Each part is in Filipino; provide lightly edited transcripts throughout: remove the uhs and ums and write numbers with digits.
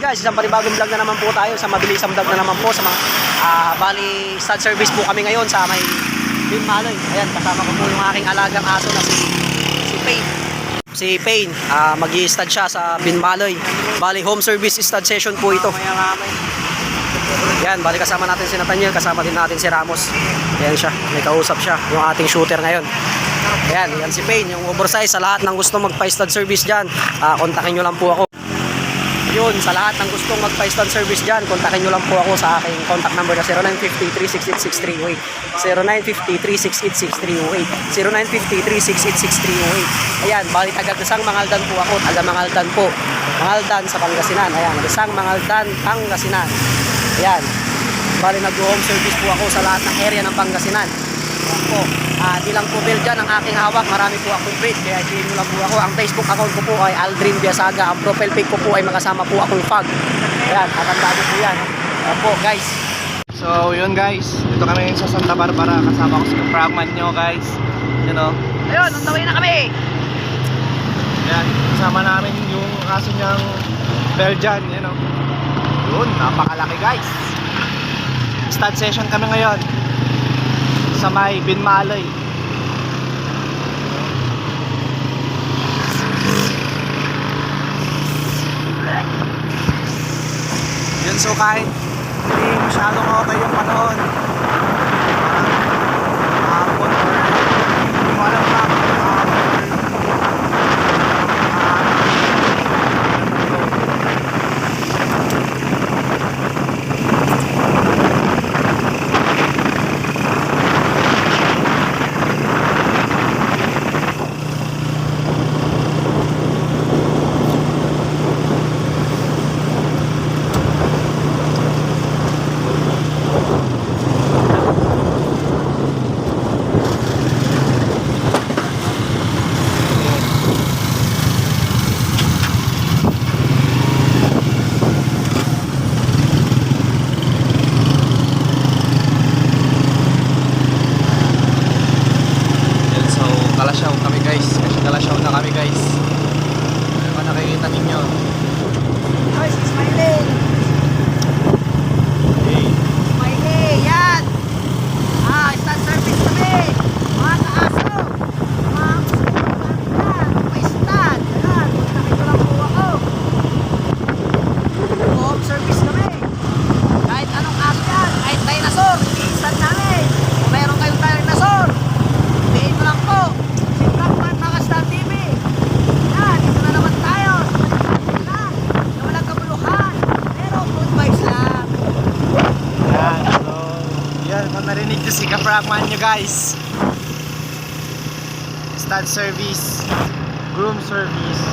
guys, isang panibagong vlog na naman po tayo. Sa mabilisang vlog na naman po sa mga bali stud service po kami ngayon sa may Bin Maloy. Ayan, kasama ko po yung aking alagang aso na si Payne. Si Payne, mag-i-stud siya sa Bin Maloy. Bali home service stud session po ito. Yan, bali kasama natin si Nathaniel, kasama din natin si Ramos. Ayan siya, may kausap siya, yung ating shooter ngayon. Ayan, yan si Payne, yung oversize. Sa lahat ng gusto magpa-stud service dyan, kontakin nyo lang po ako. Yun, sa lahat ng gustong magpa-stud service dyan, kontakin nyo lang po ako sa aking contact number na 0950-368-6308, 0950-368-6308, 0950-368-6308. Ayan, bali taga Dasang Mangaldan po ako, taga Mangaldan po, Mangaldan sa Pangasinan. Ayan, Dasang Mangaldan, Pangasinan. Ayan, bali nag-home service po ako sa lahat ng area ng Pangasinan. Ayan po, di lang po bill dyan ang aking hawak, marami po akong page, kaya i-PM nyo lang po ako. Ang Facebook account ko po ay Aldrin Biasaga, ang profile pic ko po ay makasama po akong fog. Ayan, tatandaan po yan. Ayan po guys. So yun guys, dito kami sa Santa Barbara, kasama ko si Frogman nyo guys. You know. Ayun, nagtawin na kami. Ayan, kasama namin yung aso niyang Belgian, you know. Yun, napakalaki guys. Stud session kami ngayon sa may Bin Maloy. Yun, so kahit hindi masyadong okay yung panahon, hapon or hindi mo alam na Kalasyaw kami guys, kasi kalasyaw na kami guys. Ano ba nakikita ninyo? Guys, smiling. Hey. Smiling, yan. Stud service kami. Mga kaaso. Mga pa-stud. Yan, kontakin nyo lang po ako. Home service kami. Kahit anong aso yan, kahit dinosaur, i-stud namin. Kung meron kayong dinosaur, sabihin mo lang po. Narinig ko si Ka-Frogman nyo guys. Stud service, groom service,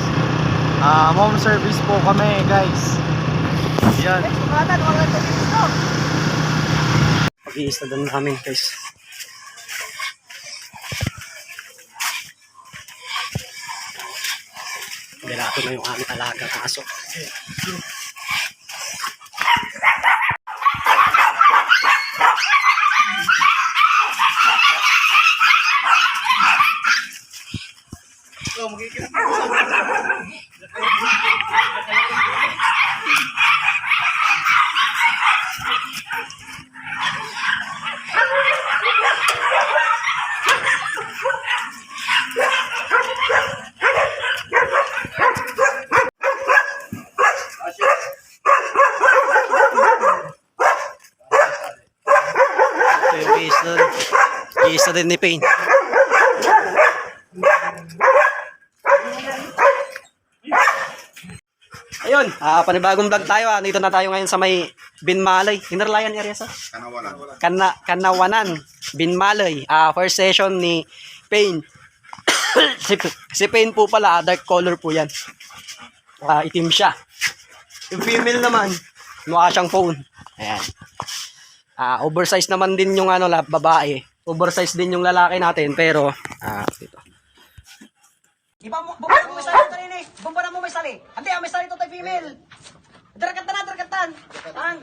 home service po kami guys. Yan. Pag-i-stud na namin guys. Dalato na yung aming alagang aso. Isa din ni Payne. Ayun, panibagong vlog tayo. Dito na tayo ngayon sa may Bin Maloy. Innerlayan area sa? Kanawanan. Bin Maloy. First session ni Payne. si Payne po pala, dark color po yan. Itim siya. Yung female naman, mukha siyang phone. Ayan. Oversize naman din yung babae. Oversize din yung lalaki natin, pero dito. Bumbara mo may sali ito nini. Bumbara mo may sali. Hindi, may sali ito tayo female. Darakatan. Ang.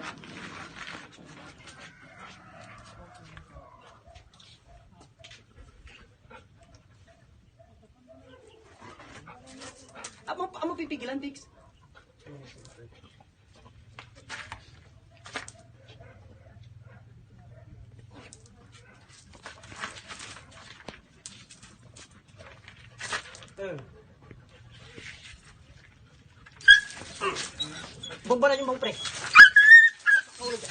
Amo pipigilan, Biggs. Bomba na yung bang pre. Kalma.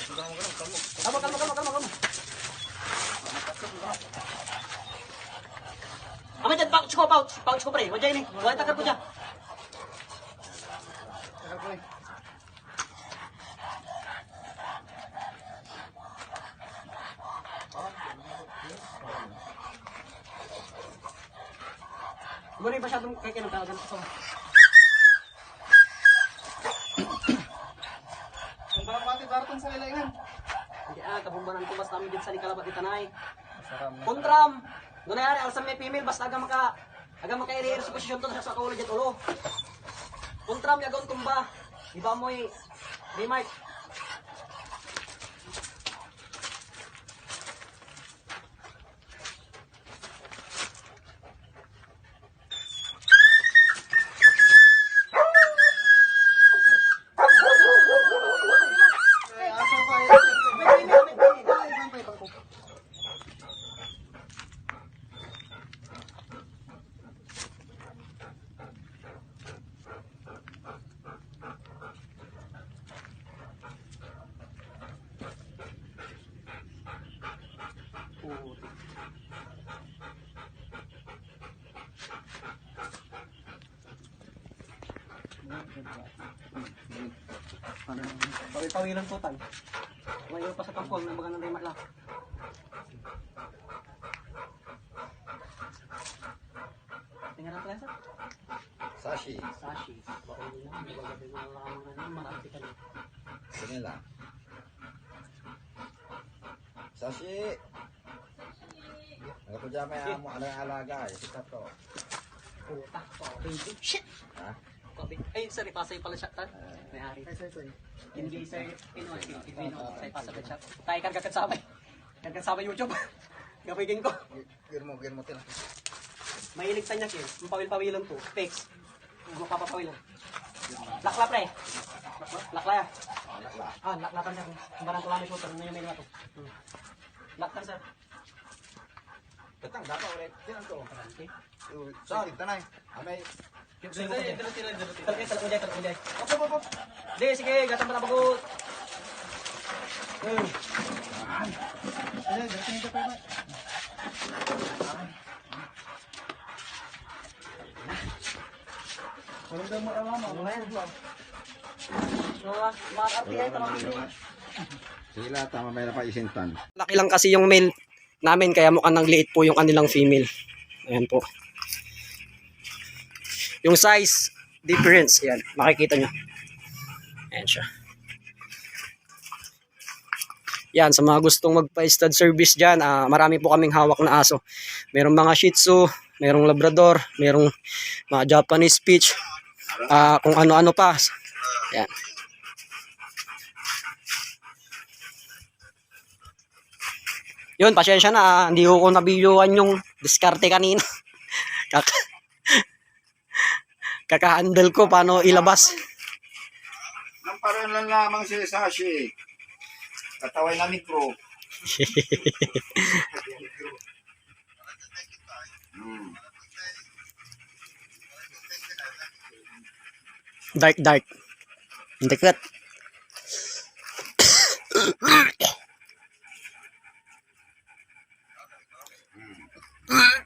Ama dyan, pouch ko pre. Wala dyan eh. Wala takar ko dyan. Gano'n yung masyadong kay kinagdagan sa sama. Ang barang baraton sa ilangan. Hindi kabumbanan ko basta namin din sa Nikalabat di Tanay. Kontram! Doon na yari, alasam may female, basta aga maka-iri-iri sa posisyon to sa kaulo dyan ulo. Kontram, yagon tumba. Di ba mo'y remark? Pawilan po tayo. Ngayon pa sa tampon, may mga nanday matla. Tingnan natin sa Sashi. Baka hindi na, hindi ba gabi mga artikel. Sige lang. Sashi. Ano ko dyan may amo, ano yung alaga eh. Sikat to. Puta, baby. Shit! Ha? Ay, sorry, pasay pala siya. May ari. Hindi, sir. Pinoy. Say pasa ka siya. Tayo kargakat sabay. Kargakat sabay YouTube. Gapigin ko. Girmo tila. Mahilig sa niya siya. Pawil-pawilan to. Fix. Mapapapawilan. Lakla, pre. Lakla ya. Laklatan siya. Kumbarang tulami ko. Tarong na yung may lato. Laktan, sir. Datang, dapat ulit. Diyan to. Sorry, tanay. Amay. Di, sige, gatang para bagot. Sila, tama may na pa isintan. Laki lang kasi yung male namin kaya mukhang nang liit po yung kanilang female. Ayan po. Yung size difference, yan, makikita nyo. Ayan siya. Yan, sa mga gustong magpa-stud service dyan, marami po kaming hawak na aso. Merong mga Shih Tzu, merong Labrador, merong mga Japanese Spitz, kung ano-ano pa. Yan. Yun, pasensya na, hindi ko nabiyuan yung diskarte kanina. Kaka-handle ko paano ilabas. Nang parang lang lamang si Sashi. Kataway na mikro. Dark. Dekat.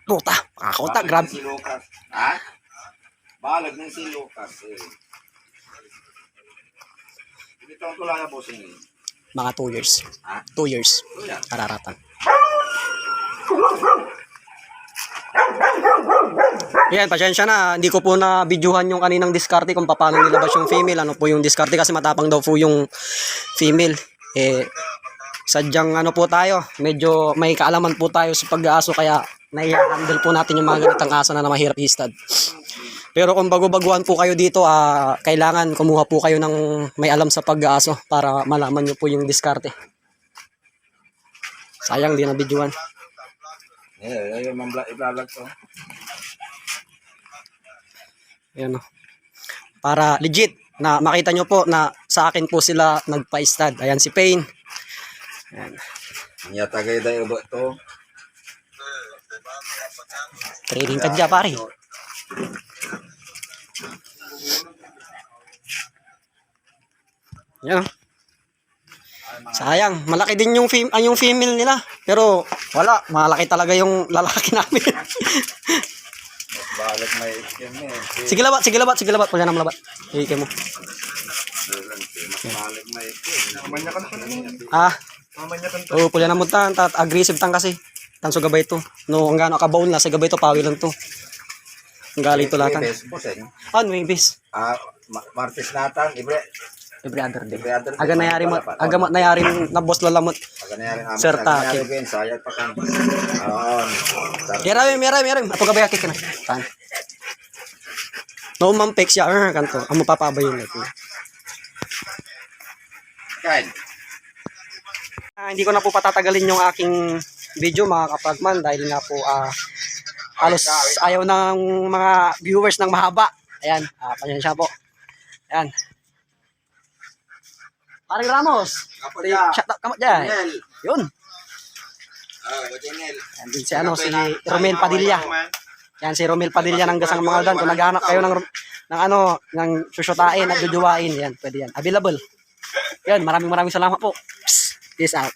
Puta, kakauta, grab. Si Lucas. Ha? Balag ng si Lucas eh. Dito ang tula na bossing eh. Mga 2 years. 2 years. Kararatan. Yan, pasensya na. Hindi ko po na videohan yung kaninang diskarte kung paano nilabas yung female. Ano po yung diskarte kasi matapang daw po yung female. Sadyang ano po tayo. Medyo may kaalaman po tayo sa pag-aaso kaya nai-handle po natin yung mga ganitang aso na mahirap i-stud. Pero kung bago-baguhan po kayo dito, kailangan kumuha po kayo ng may alam sa pag-aaso para malaman nyo po yung diskarte. Sayang, di na videohan. Yung i-vlog to. Ayan o. Para legit na makita nyo po na sa akin po sila nagpa-stud. Ayan si Payne. Ayan. Niya tagay dayo ba to? Training ka dyan pare. Yan. Sayang, malaki din yung yung female nila. Pero wala, malaki talaga yung lalaki namin. Balik may ikin eh. Sige labat. Pag yan ang malabat. Iike mo. Balik may ikin. Mamanya ka na pa naman. Ah, Mamanya ka na. oh, pulya na mo tan, aggressive tan kasi. Tan so gabay to. No, ang gano ka baon na sa gabay to, pawi lang to. Ang gali to latan. Buseng. Ano yung bis? Martes natang, ibre. Every other day. Every other day. Aga nayari mo, aga nayari na boss lalamot. Aga nangyari namin. Sir, Aga take. nangyari Ben, sayat pa kan. Oo. Meron. Ato gabay akik na. Tan. No mampek siya, kanto. Amo papabay yun ito. Kain. Hindi ko na po patatagalin yung aking video mga kapagman dahil nga po halos ayaw ng mga viewers ng mahaba. Ayan, pasensya po. Ayan. Paring Ramos. Shut up kamat dyan. Yun. Ayan din si si Romel Padilla. Yan si Romel Padilla ng Gasang Mangaldan. Kung naghahanap kayo ng susutain at jujuwain, yan, pwede yan. Available. Yan, maraming salamat po. Peace out.